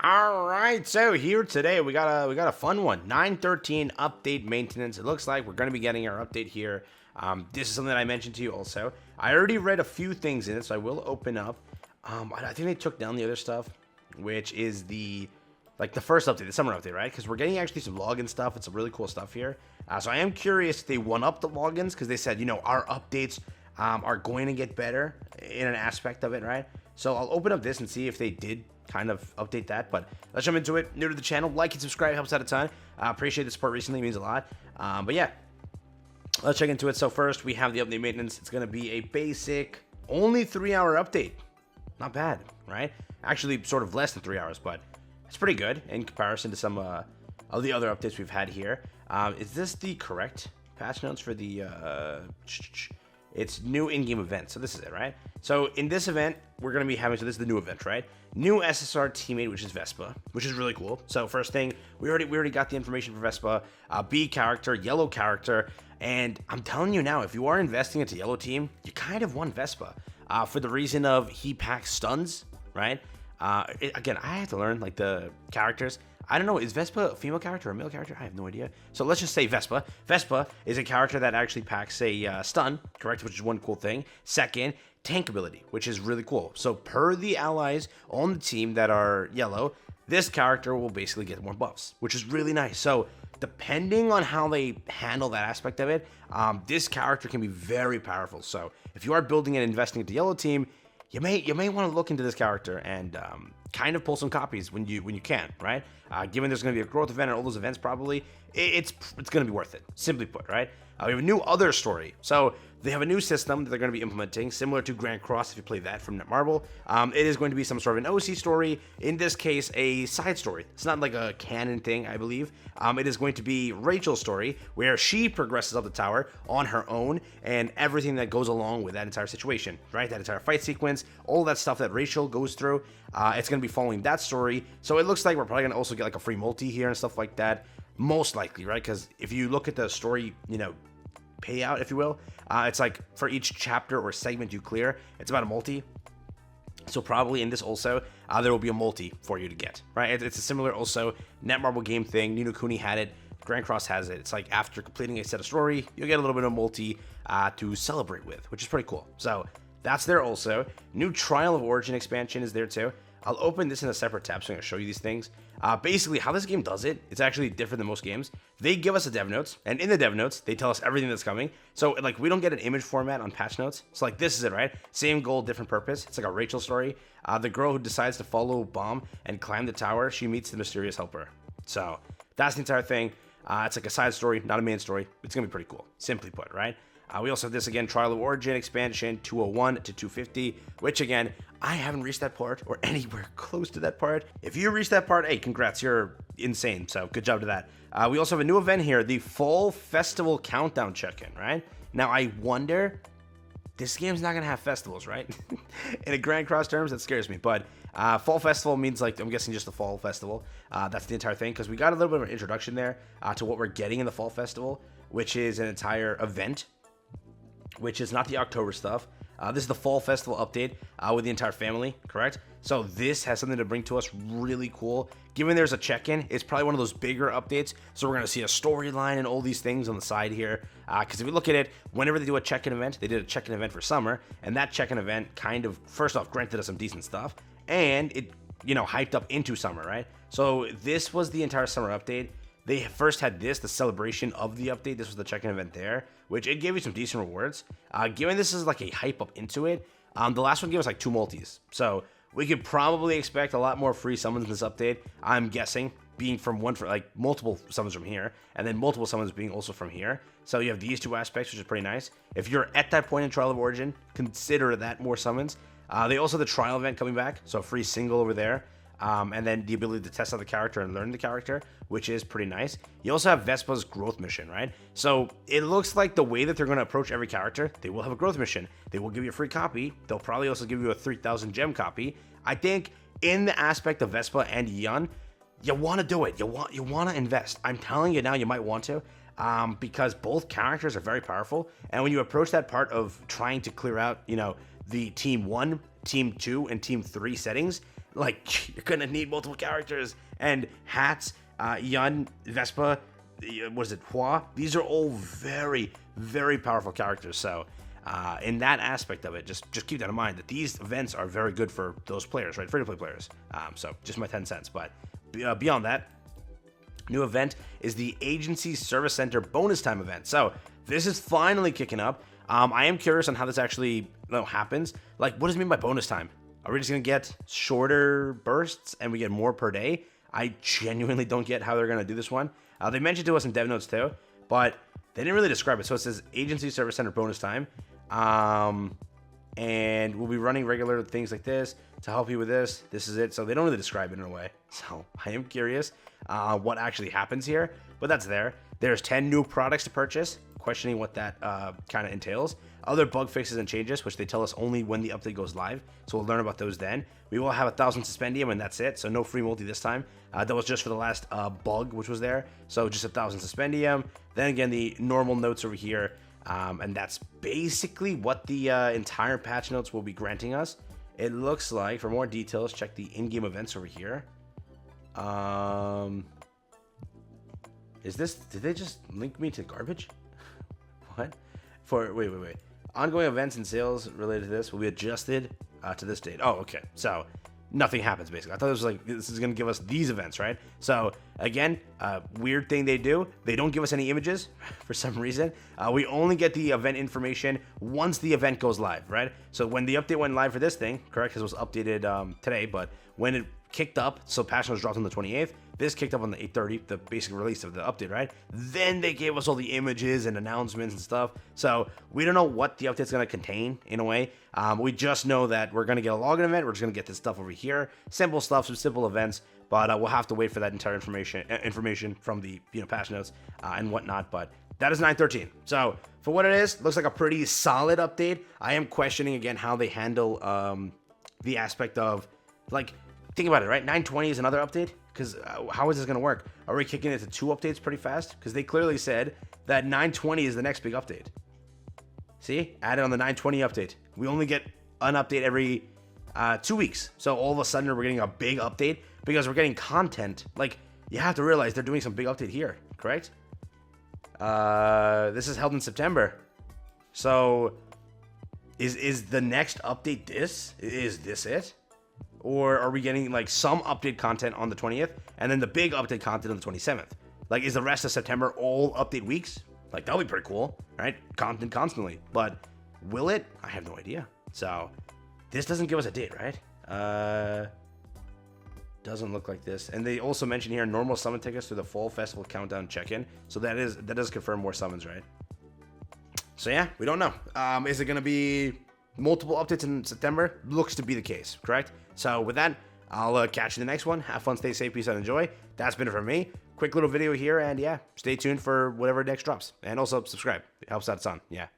All right, so here today we got a fun one. 913 update maintenance. It looks like we're going to be getting our update here. This is something that I mentioned to you also. I already read a few things in it, so I will open up. I think they took down the other stuff, which is the first update, the summer update, right? Because we're getting actually some login stuff and some really cool stuff here. So I am curious if they one up the logins because they said, our updates are going to get better in an aspect of it, right? So I'll open up this and see if they did kind of update that. But let's jump into it. New to the channel, like and subscribe, helps out a ton. Appreciate the support recently, means a lot. But yeah, let's check into it. So first, we have the update maintenance. It's going to be a basic, only 3-hour update. Not bad, right? Actually, sort of less than 3 hours, but it's pretty good in comparison to some of the other updates we've had here. Is this the correct patch notes for the... It's new in-game event, so this is it, right? So in this event, we're going to be having, so this is the new event, right? New SSR teammate, which is Vespa, which is really cool. So first thing, we already got the information for Vespa, B character, yellow character, and I'm telling you now, if you are investing into yellow team, you kind of want Vespa for the reason of he packs stuns, right? Again, I have to learn like the characters. I don't know, is Vespa a female character or a male character? I have no idea. So let's just say Vespa. Vespa is a character that actually packs a stun, correct? Which is one cool thing. Second, tank ability, which is really cool. So per the allies on the team that are yellow, this character will basically get more buffs, which is really nice. So depending on how they handle that aspect of it, this character can be very powerful. So if you are building and investing into yellow team, you may want to look into this character and kind of pull some copies when you can, right? Given there's going to be a growth event and all those events, probably it's going to be worth it. Simply put, right? We have a new other story. So they have a new system that they're going to be implementing, similar to Grand Cross if you play that from Netmarble. It is going to be some sort of an OC story. In this case, a side story. It's not like a canon thing, I believe. It is going to be Rachel's story, where she progresses up the tower on her own and everything that goes along with that entire situation, right? That entire fight sequence, all that stuff that Rachel goes through. It's going to be following that story. So it looks like we're probably going to also get like a free multi here and stuff like that. Most likely, right? Because if you look at the story, payout, if you will, it's like for each chapter or segment you clear, it's about a multi. So probably in this also, there will be a multi for you to get, right? It's a similar also Netmarble game thing. Ni no Kuni had it. Grand Cross has it. It's like after completing a set of story, you'll get a little bit of multi to celebrate with, which is pretty cool. So that's there also. New Trial of Origin expansion is there too. I'll open this in a separate tab, so I'm going to show you these things. Basically, how this game does it, it's actually different than most games. They give us the dev notes, and in the dev notes, they tell us everything that's coming. So, like, we don't get an image format on patch notes. So, like, this is it, right? Same goal, different purpose. It's like a Rachel story. The girl who decides to follow Bomb and climb the tower, she meets the mysterious helper. So, that's the entire thing. It's like a side story, not a main story. It's going to be pretty cool, simply put, right? We also have this again, Trial of Origin expansion 201 to 250, which again, I haven't reached that part or anywhere close to that part. If you reached that part, hey, congrats, you're insane. So good job to that. We also have a new event here, the Fall Festival Countdown check-in, right? Now I wonder, this game's not gonna have festivals, right? In a Grand Cross terms, that scares me. But Fall Festival means like, I'm guessing just the Fall Festival. That's the entire thing, because we got a little bit of an introduction there to what we're getting in the Fall Festival, which is an entire event, which is not the October stuff. This is the Fall Festival update with the entire family, correct? So this has something to bring to us really cool. Given there's a check-in, it's probably one of those bigger updates. So we're going to see a storyline and all these things on the side here. Because if we look at it, whenever they do a check-in event, they did a check-in event for summer. And that check-in event kind of, first off, granted us some decent stuff. And it, hyped up into summer, right? So this was the entire summer update. They first had this, the celebration of the update. This was the check-in event there, which it gave you some decent rewards. Given this is like a hype up into it, the last one gave us like 2 multis. So we could probably expect a lot more free summons in this update. I'm guessing being from multiple summons from here, and then multiple summons being also from here. So you have these 2 aspects, which is pretty nice. If you're at that point in Trial of Origin, consider that more summons. They also have the trial event coming back, so a free single over there. And then the ability to test out the character and learn the character, which is pretty nice. You also have Vespa's growth mission, right? So it looks like the way that they're going to approach every character, they will have a growth mission. They will give you a free copy. They'll probably also give you a 3,000 gem copy. I think in the aspect of Vespa and Yeon, you want to do it. You want to invest. I'm telling you now, you might want to. Because both characters are very powerful. And when you approach that part of trying to clear out, the Team 1, Team 2, and Team 3 settings, Like, you're gonna need multiple characters. And hats, Yun, Vespa, what is it, Hua? These are all very, very powerful characters. So in that aspect of it, just keep that in mind, that these events are very good for those players, right? Free-to-play players. So just my 10 cents. But beyond that, new event is the Agency Service Center bonus time event. So this is finally kicking up. I am curious on how this actually happens. Like, what does it mean by bonus time? Are we just going to get shorter bursts and we get more per day? I genuinely don't get how they're going to do this one. They mentioned to us in dev notes too, but they didn't really describe it. So it says Agency Service Center bonus time. And we'll be running regular things like this to help you with this. This is it. So they don't really describe it in a way. So I am curious what actually happens here, but that's there. There's 10 new products to purchase, questioning what that kind of entails. Other bug fixes and changes, which they tell us only when the update goes live. So we'll learn about those then. We will have 1,000 suspendium, and that's it. So no free multi this time. That was just for the last bug, which was there. So just 1,000 suspendium. Then again, the normal notes over here. And that's basically what the entire patch notes will be granting us. It looks like, for more details, check the in-game events over here. Is this, did they just link me to garbage? What? Wait. Ongoing events and sales related to this will be adjusted to this date. Oh, okay. So nothing happens, basically. I thought it was like, this is going to give us these events, right? So again, weird thing they do. They don't give us any images for some reason. We only get the event information once the event goes live, right? So when the update went live for this thing, correct, because it was updated today, but when it kicked up, so patch notes dropped on the 28th, this kicked up on the 8:30, the basic release of the update, right? Then they gave us all the images and announcements and stuff. So we don't know what the update's going to contain in a way. We just know that we're going to get a login event. We're just going to get this stuff over here. Simple stuff, some simple events, but we'll have to wait for that entire information from the patch notes and whatnot. But that is 9.13. So for what it is, looks like a pretty solid update. I am questioning again how they handle the aspect of, like, think about it, right? 9.20 is another update. Because how is this going to work? Are we kicking it to 2 updates pretty fast? Because they clearly said that 9.20 is the next big update. See? Added on the 9.20 update. We only get an update every 2 weeks. So all of a sudden we're getting a big update because we're getting content. Like, you have to realize they're doing some big update here, correct? This is held in September. So is the next update this? Is this it? Or are we getting like some update content on the 20th and then the big update content on the 27th? Like, is the rest of September all update weeks? Like, that'll be pretty cool, right? Content constantly. But will it? I have no idea. So this doesn't give us a date, right? Doesn't look like this. And they also mention here normal summon tickets through the fall festival countdown check-in. So that does confirm more summons, right? So yeah, we don't know. Is it going to be multiple updates in September? Looks to be the case, correct? So with that, I'll catch you in the next one. Have fun, stay safe, peace out, enjoy. That's been it from me. Quick little video here, and yeah, stay tuned for whatever next drops. And also subscribe. It helps out a ton. Yeah.